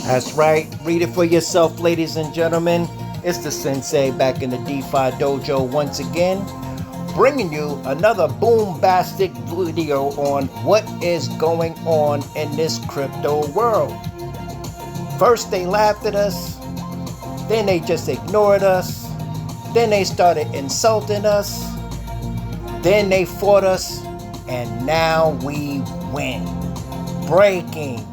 That's right. Read it for yourself, ladies and gentlemen. It's the Sensei back in the DeFi Dojo once again, bringing you another bombastic video on what is going on in this crypto world. First they laughed at us, then they just ignored us, then they started insulting us, then they fought us, and now we win. Breaking.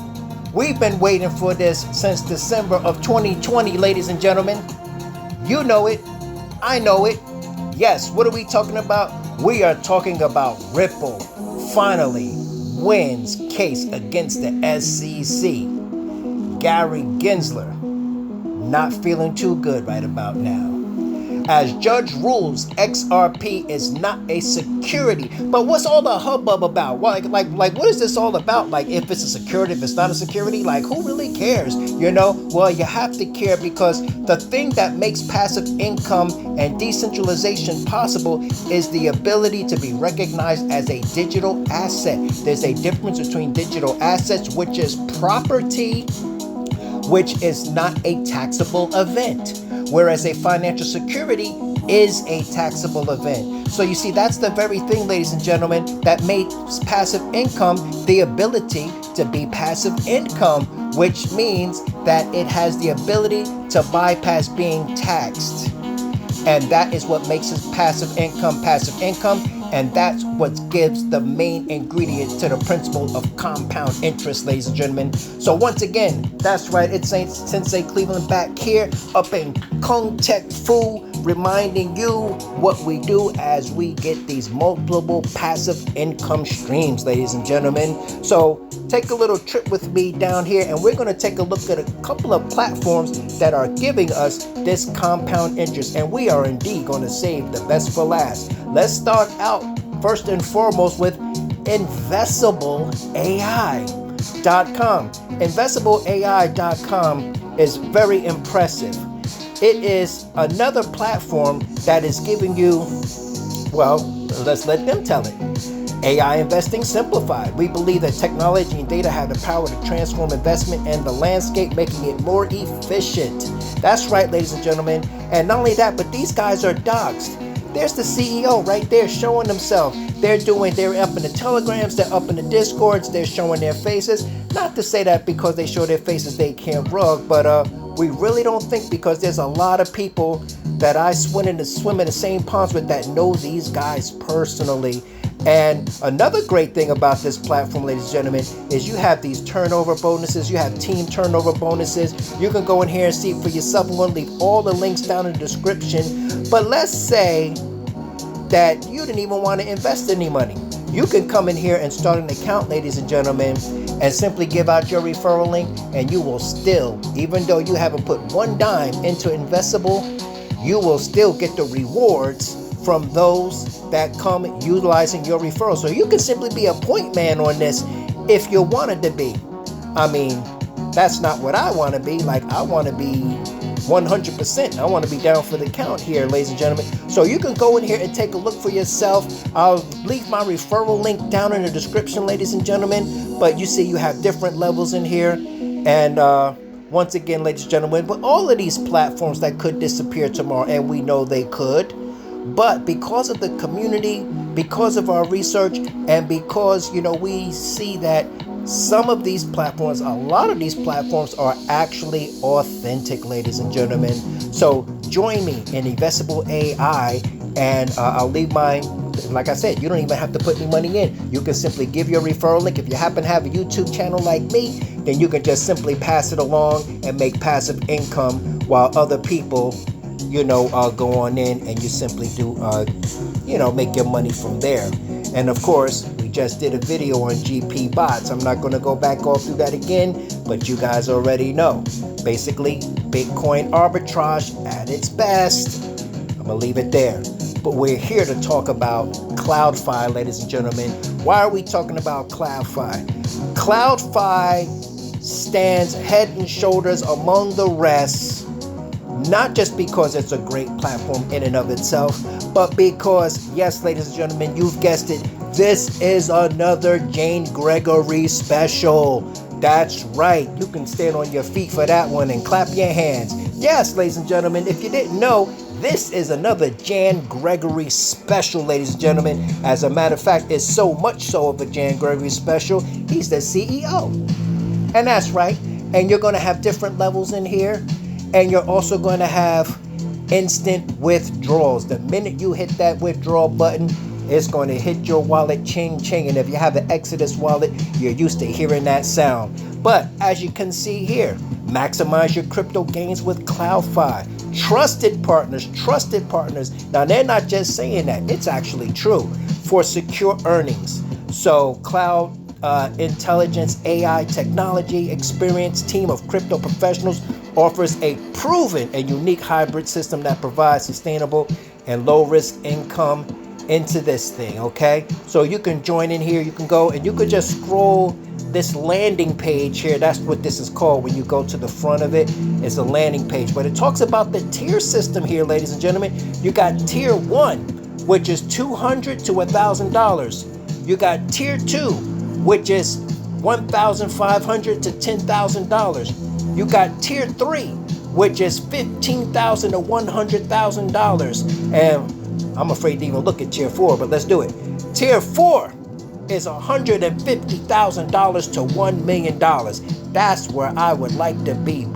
We've been waiting for this since December of 2020, ladies and gentlemen. You know it. I know it. Yes, what are we talking about? We are talking about Ripple finally wins case against the SEC. Gary Gensler not feeling too good right about now, as judge rules XRP is not a security. But what's all the hubbub about? Like what is this all about? Like, if it's a security, if it's not a security, like, who really cares? You know, well, you have to care, because the thing that makes passive income and decentralization possible is the ability to be recognized as a digital asset. There's a difference between digital assets, which is property, which is not a taxable event, whereas a financial security is a taxable event. So you see, that's the very thing, ladies and gentlemen, that makes passive income the ability to be passive income, which means that it has the ability to bypass being taxed. And that is what makes it passive income, and that's what gives the main ingredient to the principle of compound interest, ladies and gentlemen. So once again, that's right, it's Sensei Cleveland back here up in Kung Tech Fu, reminding you what we do as we get these multiple passive income streams, ladies and gentlemen. So take a little trip with me down here, and we're going to take a look at a couple of platforms that are giving us this compound interest, and we are indeed going to save the best for last. Let's start out first and foremost with InvestableAI.com. InvestableAI.com is very impressive. It is another platform that is giving you, well, let's let them tell it. AI investing simplified. We believe that technology and data have the power to transform investment and the landscape, making it more efficient. That's right, ladies and gentlemen. And not only that, but these guys are doxed. There's the CEO right there showing themselves. They're up in the telegrams, they're up in the discords, they're showing their faces. Not to say that because they show their faces they can't rug, but we really don't think, because there's a lot of people that I swim in the same ponds with that know these guys personally. And another great thing about this platform, ladies and gentlemen, is you have these turnover bonuses. You have team turnover bonuses. You can go in here and see it for yourself. I'm going to leave all the links down in the description. But let's say that you didn't even want to invest any money. You can come in here and start an account, ladies and gentlemen, and simply give out your referral link, and you will still, even though you haven't put one dime into Investable, you will still get the rewards from those that come utilizing your referral. So you can simply be a point man on this if you wanted to be. I mean, that's not what I want to be. Like, I want to be 100%. I want to be down for the count here, ladies and gentlemen. So you can go in here and take a look for yourself. I'll leave my referral link down in the description, ladies and gentlemen. But you see, you have different levels in here. And once again, ladies and gentlemen, but all of these platforms that could disappear tomorrow, and we know they could, but because of the community, because of our research, and because, you know, we see that some of these platforms, a lot of these platforms are actually authentic, ladies and gentlemen. So join me in Investable AI, and I'll leave mine. Like I said, you don't even have to put any money in. You can simply give your referral link. If you happen to have a YouTube channel like me, then you can just simply pass it along and make passive income, while other people, you know, go on in and you simply do, you know, make your money from there. And of course, we just did a video on GP bots. I'm not going to go back all through that again, but you guys already know. Basically, Bitcoin arbitrage at its best. I'm going to leave it there. But we're here to talk about CloudFi, ladies and gentlemen. Why are we talking about CloudFi? CloudFi stands head and shoulders among the rest, not just because it's a great platform in and of itself, but because, yes, ladies and gentlemen, you've guessed it, this is another Jane Gregory special. That's right. You can stand on your feet for that one and clap your hands. Yes, ladies and gentlemen, if you didn't know, this is another Jan Gregory special, ladies and gentlemen. As a matter of fact, it's so much so of a Jan Gregory special, he's the CEO. And that's right. And you're going to have different levels in here. And you're also going to have instant withdrawals. The minute you hit that withdrawal button, it's going to hit your wallet, ching ching. And if you have an Exodus wallet, you're used to hearing that sound. But as you can see here, maximize your crypto gains with CloudFi. Trusted partners. Now, they're not just saying that. It's actually true for secure earnings. So Cloud Intelligence AI technology experienced team of crypto professionals offers a proven and unique hybrid system that provides sustainable and low risk income into this thing. Okay, so you can join in here. You can go and you could just scroll this landing page here. That's what this is called. When you go to the front of it, it's a landing page, but it talks about the tier system here, ladies and gentlemen. You got tier 1, which is $200 to $1,000. You got tier 2, which is $1,500 to $10,000. You got tier 3, which is $15,000 to $100,000. And I'm afraid to even look at tier 4, but let's do it. Tier 4 is $150,000 to $1 million. That's where I would like to be,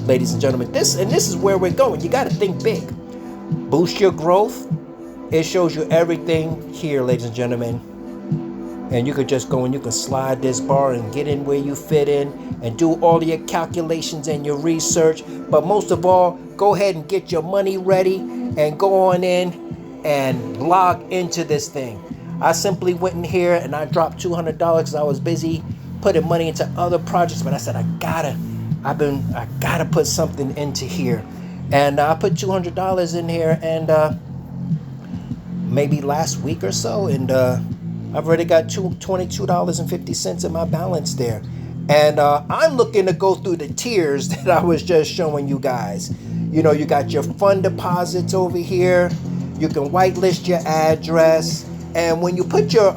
ladies and gentlemen. This is where we're going. You got to think big. Boost your growth. It shows you everything here, ladies and gentlemen. And you could just go and you can slide this bar and get in where you fit in and do all your calculations and your research. But most of all, go ahead and get your money ready and go on in and log into this thing. I simply went in here and I dropped $200 because I was busy putting money into other projects. But I said, I gotta put something into here. And I put $200 in here and maybe last week or so. And I've already got $22.50 in my balance there. And I'm looking to go through the tiers that I was just showing you guys. You know, you got your fund deposits over here. You can whitelist your address. And when you put your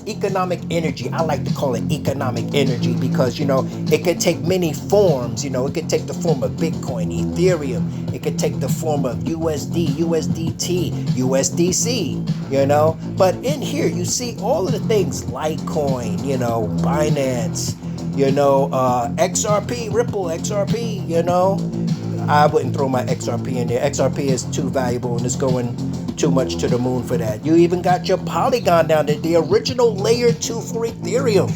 economic energy, I like to call it economic energy because, you know, it could take many forms. You know, it could take the form of Bitcoin, Ethereum. It could take the form of USD, USDT, USDC, you know. But in here, you see all of the things, Litecoin, you know, Binance, you know, XRP, Ripple, XRP, you know. I wouldn't throw my XRP in there. XRP is too valuable and it's going too much to the moon for that. You even got your Polygon down there, the original layer 2 for Ethereum.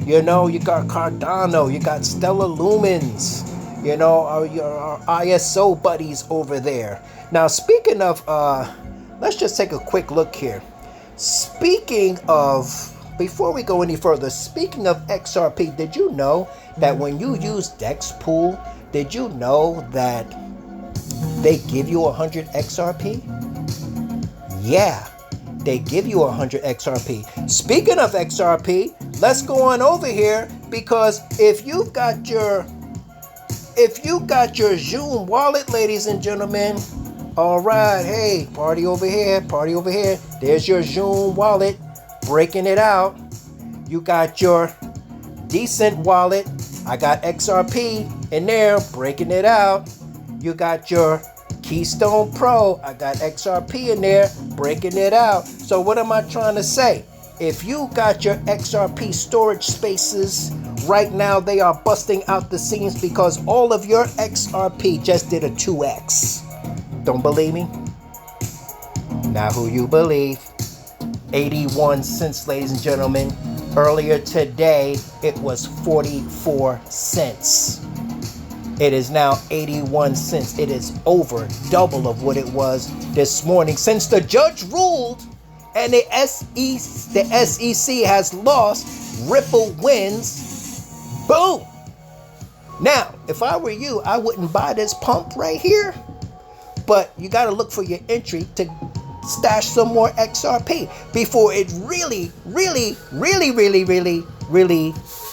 You know, you got Cardano, you got Stellar Lumens, you know, our ISO buddies over there. Now, speaking of, let's just take a quick look here. Speaking of, before we go any further, speaking of XRP, did you know that when you use DexPool, did you know that they give you 100 XRP? Yeah, they give you 100 XRP. Speaking of XRP, let's go on over here because if you got your Zoom wallet, ladies and gentlemen, all right, hey, party over here. There's your Zoom wallet, breaking it out. You got your Decent wallet. I got XRP in there, breaking it out. You got your Keystone Pro. I got XRP in there, breaking it out. So what am I trying to say? If you got your XRP storage spaces, right now they are busting out the seams because all of your XRP just did a 2x. Don't believe me? Now who you believe? 81 cents, ladies and gentlemen. Earlier today, it was 44 cents. It is now 81 cents. It is over double of what it was this morning since the judge ruled and the SEC has lost. Ripple wins. Boom. Now, if I were you, I wouldn't buy this pump right here. But you got to look for your entry to stash some more XRP before it really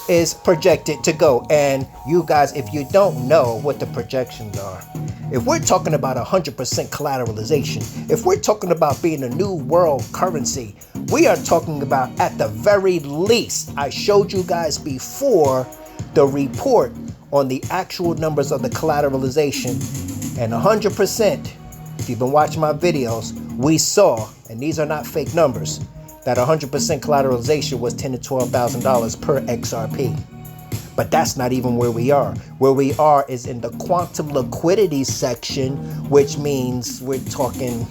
is projected to go. And you guys, if you don't know what the projections are, if we're talking about 100% collateralization, if we're talking about being a new world currency, we are talking about, at the very least, I showed you guys before, the report on the actual numbers of the collateralization. And 100%, if you've been watching my videos, we saw, and these are not fake numbers, that 100% collateralization was $10,000 to $12,000 per XRP. But that's not even where we are. Where we are is in the quantum liquidity section, which means we're talking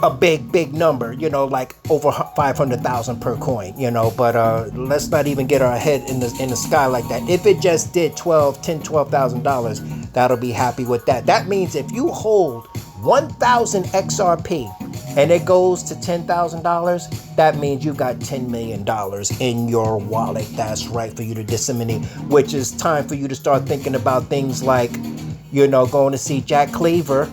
a big number, you know, like over 500,000 per coin, you know. But let's not even get our head in the sky like that. If it just did $12,000, that'll be happy with that. That means if you hold 1,000 XRP and it goes to $10,000, that means you got $10 million in your wallet. That's right, for you to disseminate, which is time for you to start thinking about things like, you know, going to see Jack Cleaver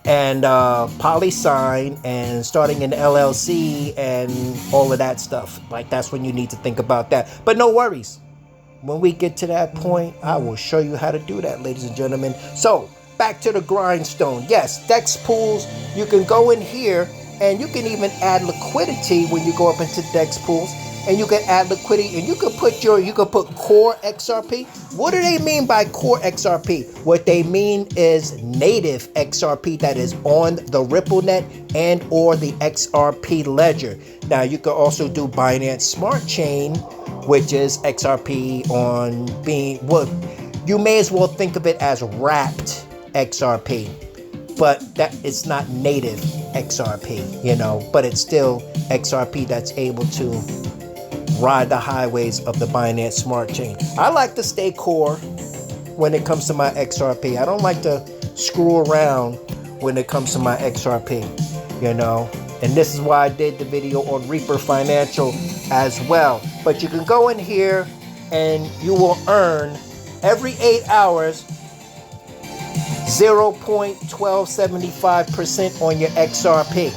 and PolySign and starting an LLC and all of that stuff. Like, that's when you need to think about that. But no worries. When we get to that point, I will show you how to do that, ladies and gentlemen. So, back to the grindstone. Yes, DEX pools, you can go in here and you can even add liquidity when you go up into DEX pools, and you can add liquidity and you can put core XRP. What do they mean by core XRP? What they mean is native XRP that is on the RippleNet and or the XRP ledger. Now you can also do Binance Smart Chain, which is XRP on being, well, you may as well think of it as wrapped XRP, but that it's not native XRP, you know, but it's still XRP that's able to ride the highways of the Binance Smart Chain. I like to stay core when it comes to my XRP. I don't like to screw around when it comes to my XRP, you know, and this is why I did the video on Reaper Financial as well. But you can go in here and you will earn every 8 hours 0.1275% on your XRP.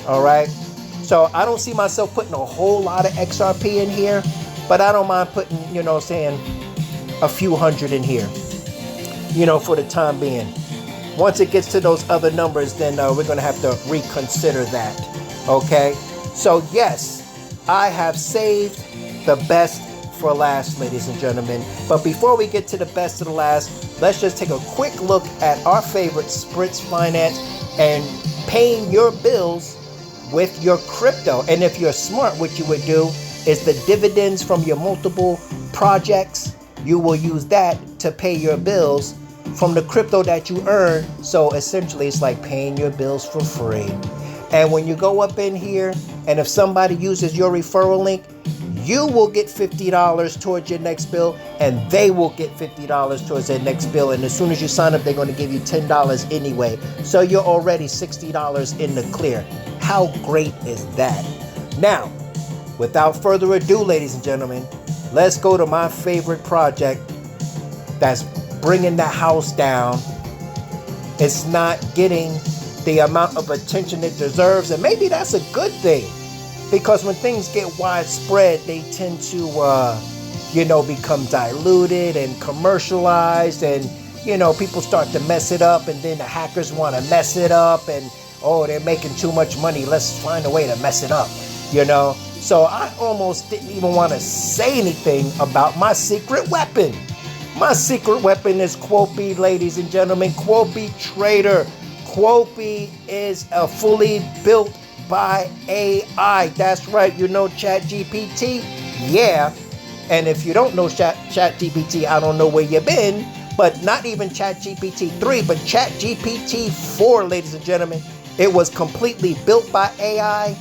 All right. So I don't see myself putting a whole lot of XRP in here, but I don't mind putting, you know, saying a few hundred in here, you know, for the time being. Once it gets to those other numbers, then we're going to have to reconsider that. Okay. So yes, I have saved the best for last, ladies and gentlemen. But before we get to the best of the last, let's just take a quick look at our favorite SPRITZ Finance and paying your bills with your crypto. And if you're smart, what you would do is the dividends from your multiple projects, you will use that to pay your bills from the crypto that you earn. So essentially it's like paying your bills for free. And when you go up in here, and if somebody uses your referral link, you will get $50 towards your next bill, and they will get $50 towards their next bill. And as soon as you sign up, they're going to give you $10 anyway. So you're already $60 in the clear. How great is that? Now, without further ado, ladies and gentlemen, let's go to my favorite project that's bringing the house down. It's not getting the amount of attention it deserves, and maybe that's a good thing. Because when things get widespread, they tend to, you know, become diluted and commercialized, and, you know, people start to mess it up, and then the hackers want to mess it up, and, oh, they're making too much money. Let's find a way to mess it up, you know. So I almost didn't even want to say anything about my secret weapon. My secret weapon is Quopi, ladies and gentlemen. Quopi Trader. Quopi is a fully built by AI. That's right, you know ChatGPT? Yeah. And if you don't know ChatGPT, I don't know where you've been, but not even ChatGPT 3, but ChatGPT 4, ladies and gentlemen. It was completely built by AI,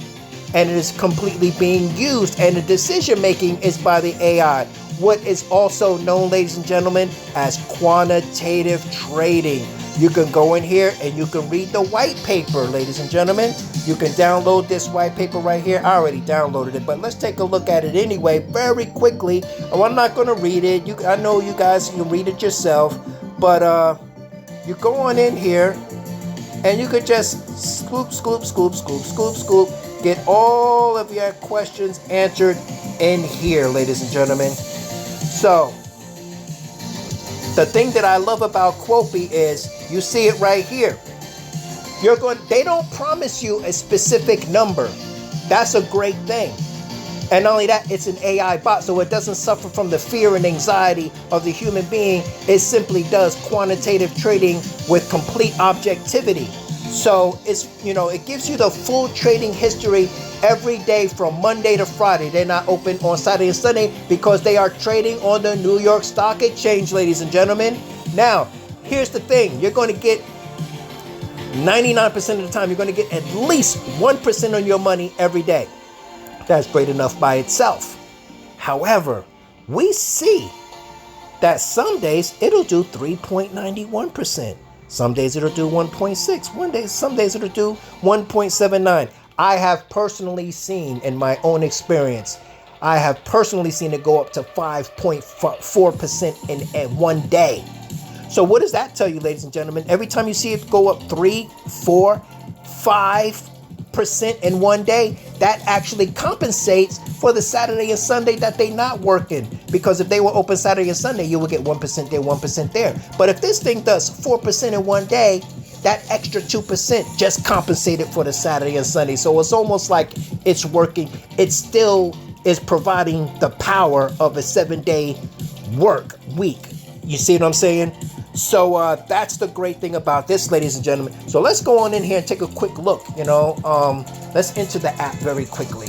and it is completely being used, and the decision making is by the AI. What is also known, ladies and gentlemen, as quantitative trading. You can go in here and you can read the white paper, ladies and gentlemen. You can download this white paper right here. I already downloaded it, but let's take a look at it anyway, very quickly. Oh, I'm not going to read it. I know you guys can read it yourself, but you go on in here and you could just scoop, get all of your questions answered in here, ladies and gentlemen. So the thing that I love about Quopi is you see it right here. They don't promise you a specific number. That's a great thing. And not only that, it's an AI bot, so it doesn't suffer from the fear and anxiety of the human being. It simply does quantitative trading with complete objectivity. So it's, it gives you the full trading history every day from Monday to Friday. They're not open on Saturday and Sunday because they are trading on the New York Stock Exchange, ladies and gentlemen. Now, here's the thing. You're going to get 99% of the time, you're going to get at least 1% on your money every day. That's great enough by itself. However, we see that some days it'll do 3.91%. Some days it'll do 1.6. Some days it'll do 1.79. I have personally seen, in my own experience, I have personally seen it go up to 5.4% in one day. So what does that tell you, ladies and gentlemen? Every time you see it go up 3, 4, 5% in one day, that actually compensates for the Saturday and Sunday that they not working. Because if they were open Saturday and Sunday, you would get 1% there, 1% there. But if this thing does 4% in one day, that extra 2% just compensated for the Saturday and Sunday. So it's almost like it's working. It still is providing the power of a 7-day work week. You see what I'm saying? So that's the great thing about this, ladies and gentlemen. So let's go on in here and take a quick look. Let's enter the app very quickly.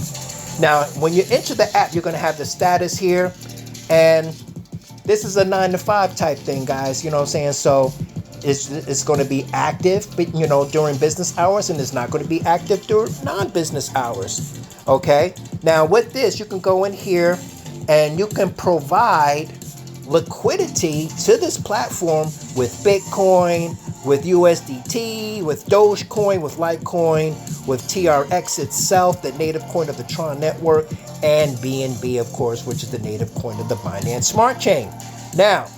Now, when you enter the app, you're going to have the status here. And this is a 9 to 5 type thing, guys. You know what I'm saying? So it's going to be active, during business hours, and it's not going to be active during non-business hours. Okay. Now, with this, you can go in here and you can provide liquidity to this platform with Bitcoin, with USDT, with Dogecoin, with Litecoin, with TRX itself, the native coin of the Tron network, and BNB, of course, which is the native coin of the Binance Smart Chain. Now,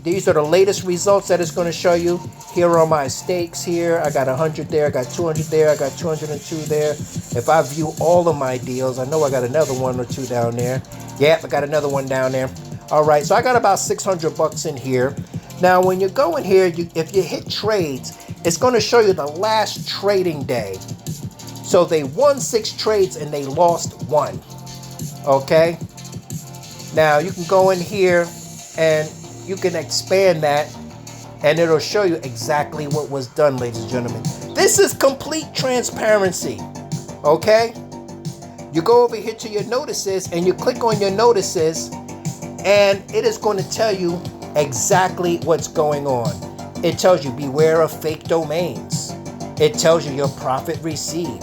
these are the latest results that it's going to show you. Here are my stakes here. I got 100 there. I got 200 there. I got 202 there. If I view all of my deals, I know I got another one or two down there. Yep, I got another one down there. All right, so I got about $600 in here. Now, when you go in here, if you hit trades, it's going to show you the last trading day. So they won 6 trades and they lost 1. Okay. Now you can go in here and you can expand that and it'll show you exactly what was done, ladies and gentlemen. This is complete transparency. Okay. You go over here to your notices and you click on your notices, and it is going to tell you exactly what's going on. It tells you beware of fake domains. It tells you your profit received.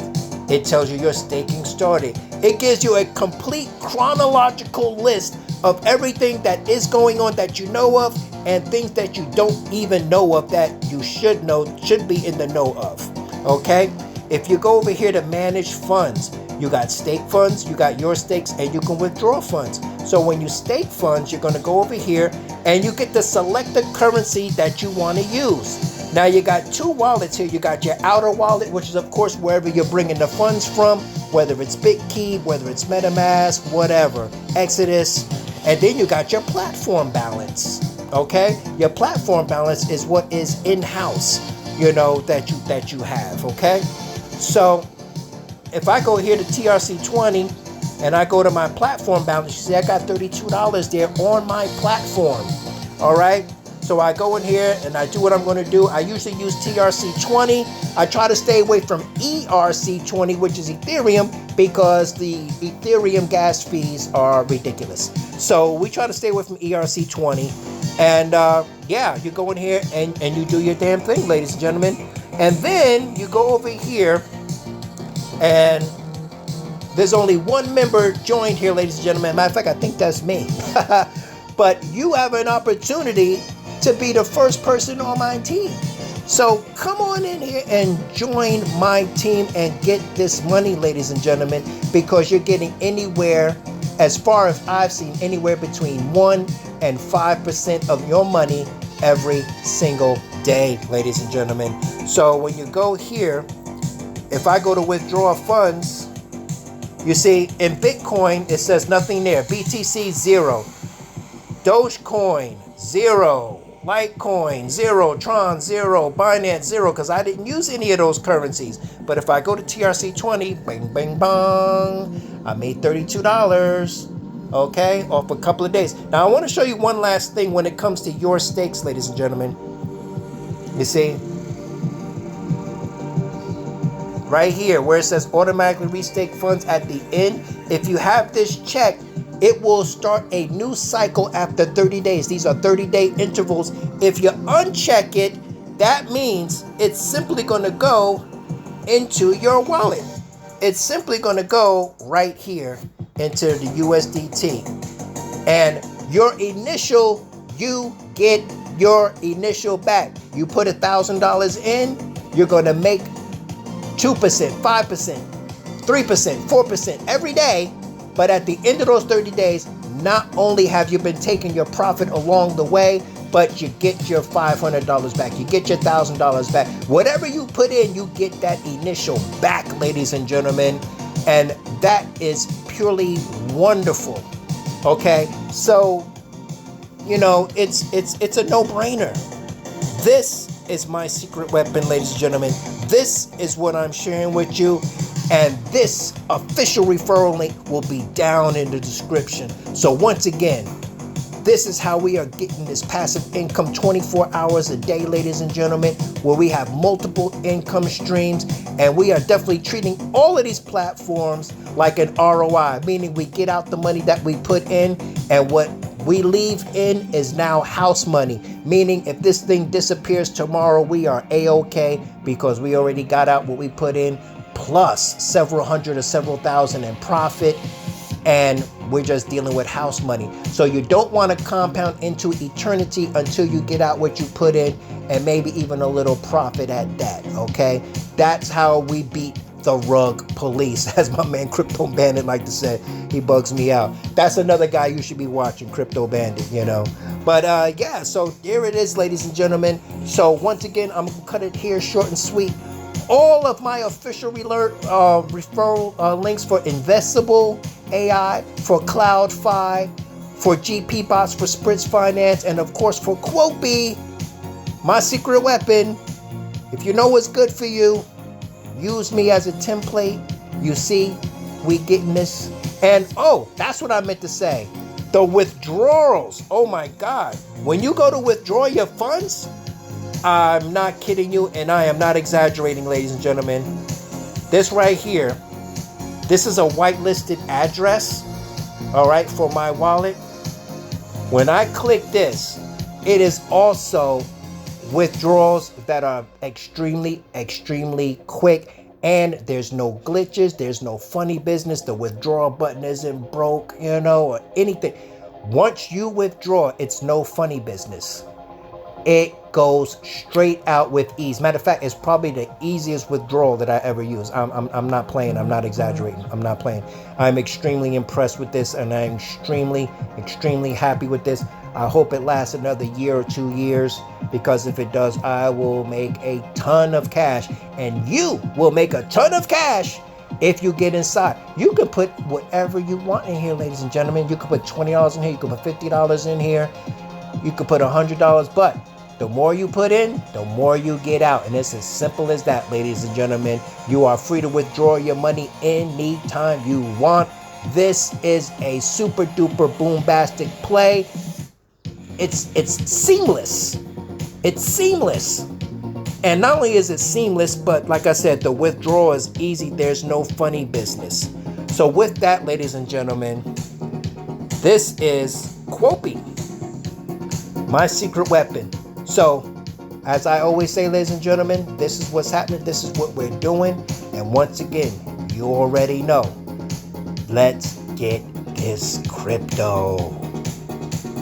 It tells you your staking started. It gives you a complete chronological list of everything that is going on that you know of, and things that you don't even know of that you should be in the know of. Okay? If you go over here to manage funds, you got stake funds, you got your stakes, and you can withdraw funds. So when you stake funds, you're going to go over here and you get to select the currency that you want to use. Now you got 2 wallets here. You got your outer wallet, which is of course wherever you're bringing the funds from, whether it's BitKey, whether it's MetaMask, whatever, Exodus, and then you got your platform balance. Okay, your platform balance is what is in-house, that you have. Okay, so if I go here to TRC20 and I go to my platform balance, you see I got $32 there on my platform. All right. So I go in here and I do what I'm going to do. I usually use TRC20. I try to stay away from ERC20, which is Ethereum, because the Ethereum gas fees are ridiculous. So we try to stay away from ERC20. And you go in here and you do your damn thing, ladies and gentlemen. And then you go over here and there's only 1 member joined here, ladies and gentlemen. Matter of fact, I think that's me. But you have an opportunity to be the first person on my team. So come on in here and join my team and get this money, ladies and gentlemen, because you're getting anywhere, as far as I've seen, anywhere between 1 and 5% of your money every single day, ladies and gentlemen. So when you go here, if I go to withdraw funds, you see in Bitcoin, it says nothing there. BTC 0, Dogecoin 0, Litecoin 0, Tron 0, Binance 0, because I didn't use any of those currencies. But if I go to TRC20, bang, bang, bang, I made $32, okay, off a couple of days. Now, I want to show you one last thing when it comes to your stakes, ladies and gentlemen. You see, right here where it says automatically restake funds at the end, if you have this checked, it will start a new cycle after 30 days. These are 30-day intervals. If you uncheck it, that means it's simply going to go into your wallet. It's simply going to go right here into the USDT. And you get your initial back. You put $1,000 in, you're going to make 2%, 5%, 3%, 4% every day. But at the end of those 30 days, not only have you been taking your profit along the way, but you get your $500 back. You get your $1,000 back. Whatever you put in, you get that initial back, ladies and gentlemen. And that is purely wonderful. Okay, so it's a no-brainer. This is my secret weapon, ladies and gentlemen. This is what I'm sharing with you. And this official referral link will be down in the description. So once again, this is how we are getting this passive income 24 hours a day, ladies and gentlemen, where we have multiple income streams. And we are definitely treating all of these platforms like an ROI, meaning we get out the money that we put in, and what we leave in is now house money, meaning if this thing disappears tomorrow, we are A-okay because we already got out what we put in, plus several hundred or several thousand in profit, and we're just dealing with house money. So you don't want to compound into eternity until you get out what you put in, and maybe even a little profit at that, okay? That's how we beat the rug police, as my man Crypto Bandit like to say. He bugs me out. That's another guy you should be watching, Crypto Bandit, But yeah, so there it is, ladies and gentlemen. So once again, I'm gonna cut it here short and sweet. All of my official referral links for Investable AI, for Cloud Fi, for GP Bots, for SPRITZ Finance, and of course for Quopi, my secret weapon. If you know what's good for you, use me as a template. You see, we getting this. And oh, that's what I meant to say. The withdrawals. Oh my God. When you go to withdraw your funds, I'm not kidding you, and I am not exaggerating, ladies and gentlemen. This right here, this is a whitelisted address, all right, for my wallet. When I click this, it is also withdrawals that are extremely, extremely quick, and there's no glitches, there's no funny business. The withdrawal button isn't broke, or anything. Once you withdraw, it's no funny business. It goes straight out with ease. Matter of fact, it's probably the easiest withdrawal that I ever use. I'm not playing. I'm not exaggerating. I'm not playing. I'm extremely impressed with this, and I'm extremely, extremely happy with this. I hope it lasts another year or 2 years, because if it does, I will make a ton of cash, and you will make a ton of cash if you get inside. You can put whatever you want in here, ladies and gentlemen. You can put $20 in here. You can put $50 in here. You could put $100, but the more you put in, the more you get out. And it's as simple as that, ladies and gentlemen. You are free to withdraw your money anytime you want. This is a super duper boombastic play. It's seamless. It's seamless. And not only is it seamless, but like I said, the withdrawal is easy. There's no funny business. So with that, ladies and gentlemen, this is Quopi, my secret weapon. So, as I always say, ladies and gentlemen, this is what's happening. This is what we're doing. And once again, you already know. Let's get this crypto.